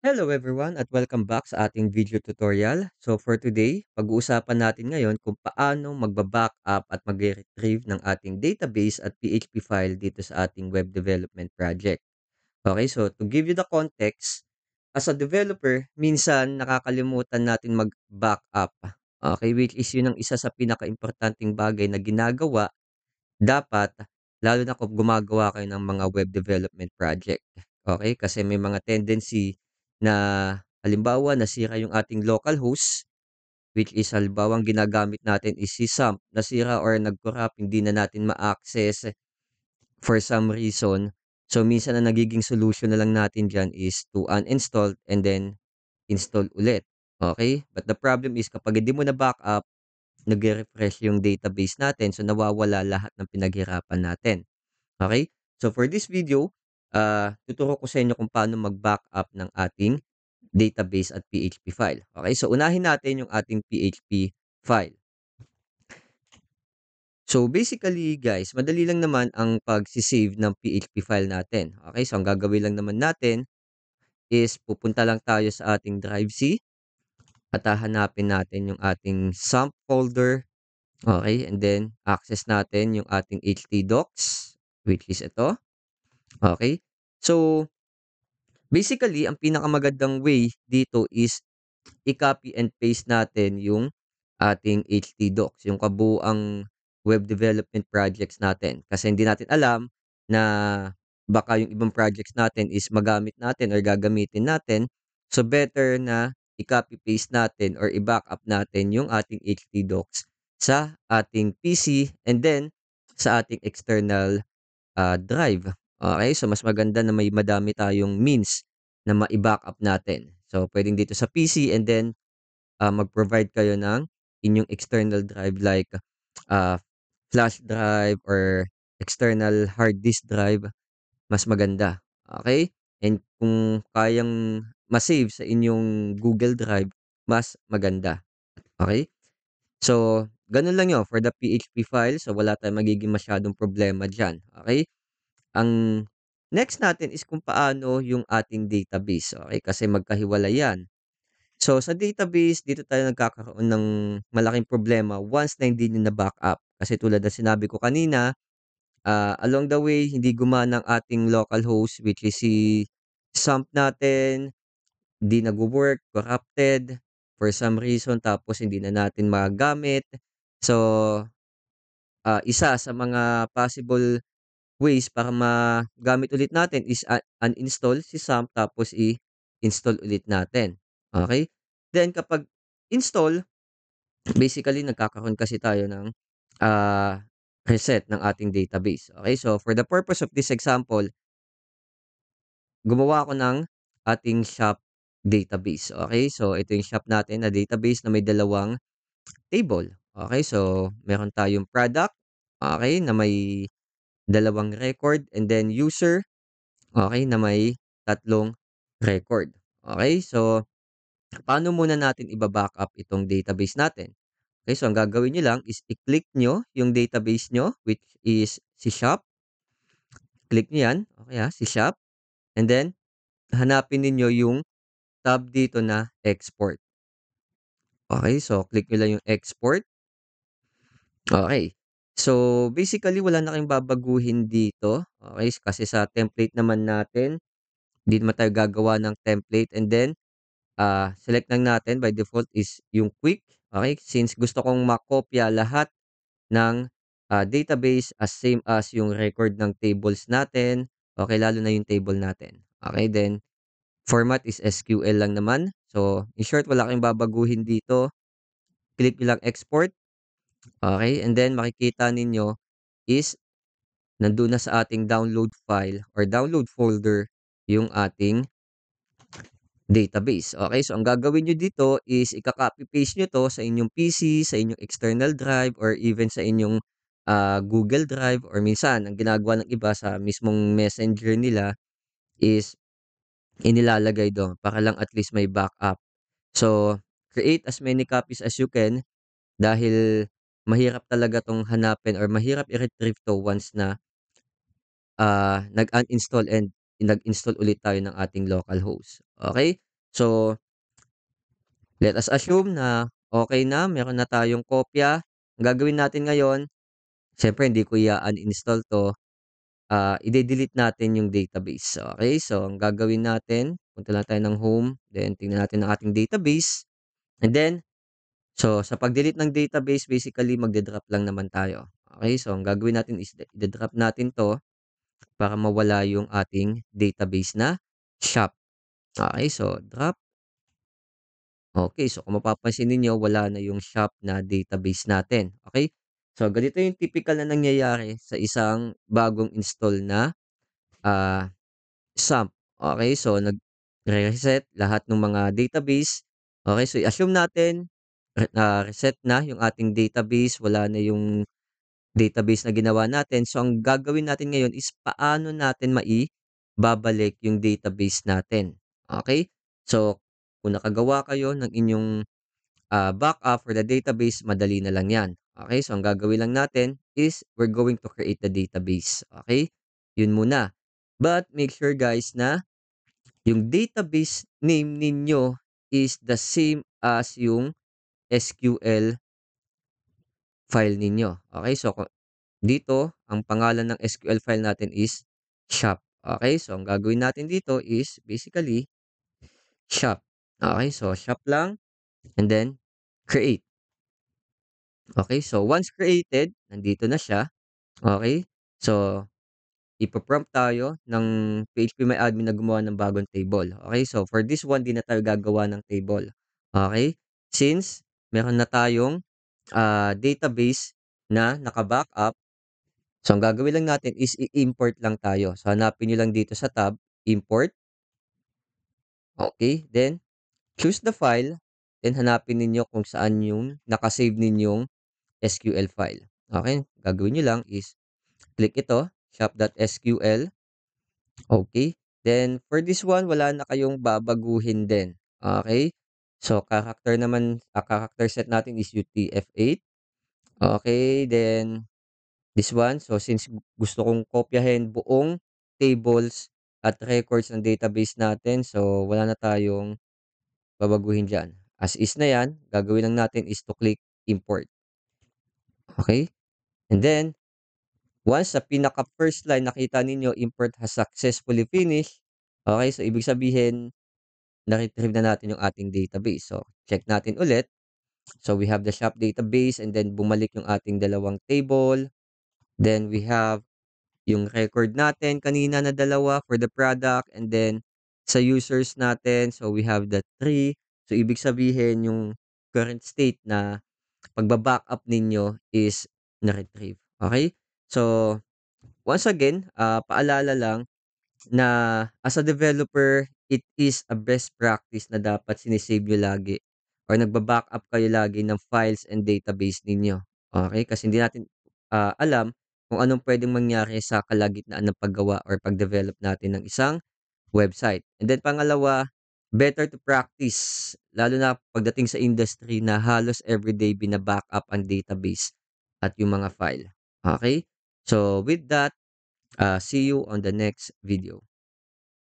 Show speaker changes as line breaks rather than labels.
Hello everyone at welcome back sa ating video tutorial. So for today, pag-uusapan natin ngayon kung paano magba-backup at mag-retrieve ng ating database at PHP file dito sa ating web development project. Okay, so to give you the context, as a developer, minsan nakakalimutan natin mag-backup. Okay, which is yun ang isa sa pinaka-importanting bagay na ginagawa dapat, lalo na kung gumagawa kayo ng mga web development project, okay? Kasi may mga tendency na halimbawa nasira yung ating local host, which is halimbawa ang ginagamit natin is si SAMP, nasira or nag-corrupt, hindi na natin ma-access for some reason. So minsan ang nagiging solution na lang natin diyan is to uninstall and then install ulit, okay? But the problem is kapag hindi mo na backup, nagre-refresh yung database natin, so nawawala lahat ng pinaghirapan natin. Okay? So for this video, tuturo ko sa inyo kung paano mag-backup ng ating database at PHP file. Okay? So unahin natin yung ating PHP file. So basically guys, madali lang naman ang pag-save ng PHP file natin. Okay? So ang gagawin lang naman natin is pupunta lang tayo sa ating Drive C at hahanapin natin yung ating SAMP folder. Okay? And then access natin yung ating htdocs, which is ito. Okay? So basically, ang pinakamagandang way dito is i-copy and paste natin yung ating htdocs, yung kabuuang web development projects natin. Kasi hindi natin alam na baka yung ibang projects natin is magamit natin or gagamitin natin. So better na i-copy paste natin or i-backup natin yung ating htdocs sa ating PC and then sa ating external drive. Okay, so mas maganda na may madami tayong means na mai-backup natin. So puwedeng dito sa PC and then, mag-provide kayo ng inyong external drive like, ah, flash drive or external hard disk drive, mas maganda, okay? And kung kayang ma-save sa inyong Google Drive, mas maganda, okay? So, gano'n lang 'yon for the PHP file, so wala tayong magiging masyadong problema diyan, okay? Ang next natin is kung paano yung ating database, okay? Kasi magkahiwalay yan. So, sa database, dito tayo nagkakaroon ng malaking problema once na hindi niyo na-backup. Kasi tulad ng sinabi ko kanina, along the way, hindi gumana ang ating local host which is si SAMP natin, hindi nagwo-work, corrupted for some reason, tapos hindi na natin magamit. So, isa sa mga possible ways para magamit ulit natin is uninstall si SAMP tapos i-install ulit natin, okay? Then kapag install, basically nagkakaroon kasi tayo ng, ah, reset ng ating database, okay? So for the purpose of this example, gumawa ako ng ating shop database, okay? So ito yung shop natin na database na may dalawang table, okay? So meron tayong product, okay, na may dalawang record and then user, okay, na may tatlong record. Okay, so paano muna natin iba-backup itong database natin? Okay, so ang gagawin niyo lang is i-click niyo yung database niyo which is si shop. Click niyo 'yan, okey, si shop and then hanapin ninyo yung tab dito na export. Okay, so click niyo lang yung export. Okay. So basically wala na kayong babaguhin dito, okay, kasi sa template naman natin, hindi naman tayo gagawa ng template and then select lang natin by default is yung quick, okay? Since gusto kong makopya lahat ng, database as same as yung record ng tables natin, okay, lalo na yung table natin. Okay, then format is SQL lang naman. So, in short wala kayong babaguhin dito, click niyo lang export, okay, and then makikita ninyo is nandun na sa ating download file or download folder yung ating database. Okay, so ang gagawin niyo dito is ika-copy paste niyo 'to sa inyong PC, sa inyong external drive or even sa inyong, Google Drive or minsan ang ginagawa ng iba sa mismong Messenger nila is inilalagay dun para lang at least may backup. So, create as many copies as you can dahil mahirap talaga 'tong hanapin or mahirap i-retrieve 'to once na, nag-uninstall and nag-install ulit tayo ng ating local host, okay. So, let us assume na okay na, meron na tayong kopya. Ang gagawin natin ngayon, siyempre hindi ko uninstall 'to, ide-delete natin yung database. Okay, so ang gagawin natin, punta lang tayo ng home, then tingnan natin ang ating database, and then sa pag-delete ng database basically magde-drop lang naman tayo. Okay, so ang gagawin natin is ide-drop natin 'to para mawala yung ating database na shop. Okay, so drop. Okay, so kung mapapansin ninyo wala na yung shop na database natin. Okay, so ganito yung typical na nangyayari sa isang bagong install na, ah, SAMP. Okay, so nagre-reset lahat ng mga database. Okay, so i-assume natin, reset na yung ating database, wala na yung database na ginawa natin. So, ang gagawin natin ngayon is paano natin maibabalik yung database natin. Okay? So, kung nakagawa kayo ng inyong backup for the database, madali na lang yan. Okay? So, ang gagawin lang natin is we're going to create the database. Okay? Yun muna. But make sure guys na yung database name ninyo is the same as yung SQL file ninyo. Okay? So, dito, ang pangalan ng SQL file natin is shop. Okay, so ang gagawin natin dito is basically shop. Okay, so shop lang and then create. Okay, so once created, nandito na siya. Okay, so ipo-prompt tayo ng PHP-MyAdmin na gumawa ng bagong table. Okay, so for this one, di na tayo gagawa ng table. Okay, since meron na tayong database na naka-backup. So, ang gagawin lang natin is i-import lang tayo. So, hanapin niyo lang dito sa tab, import. Okay, then choose the file. Then hanapin ninyo kung saan yung nakasave ninyong SQL file. Okay, gagawin niyo lang is click ito, shop.sql. Okay, then for this one, wala na kayong babaguhin din. Okay, so character set natin is UTF-8. Okay, then this one, so since gusto kong kopyahin buong tables at records ng database natin, so wala na tayong babaguhin diyan. As is na 'yan, gagawin lang natin is to click import. Okay? And then, once sa pinaka first line nakita ninyo import has successfully finished, okay, so ibig sabihin na-retrieve na natin yung ating database. So, check natin ulit. So, we have the shop database and then bumalik yung ating dalawang table. Then we have yung record natin kanina na dalawa for the product and then sa users natin, so we have the 3. So, ibig sabihin yung current state na pagba-backup ninyo is na-retrieve. Okay? So, once again, paalala lang na as a developer, it is a best practice na dapat sinisave nyo lagi or nagba-backup kayo lagi ng files and database ninyo. Okay? Kasi hindi natin alam kung anong pwedeng mangyari sa kalagitnaan ng paggawa or pag-develop natin ng isang website. And then pangalawa, better to practice lalo na pagdating sa industry na halos everyday bina-backup ang database at yung mga file. Okay? So with that, see you on the next video.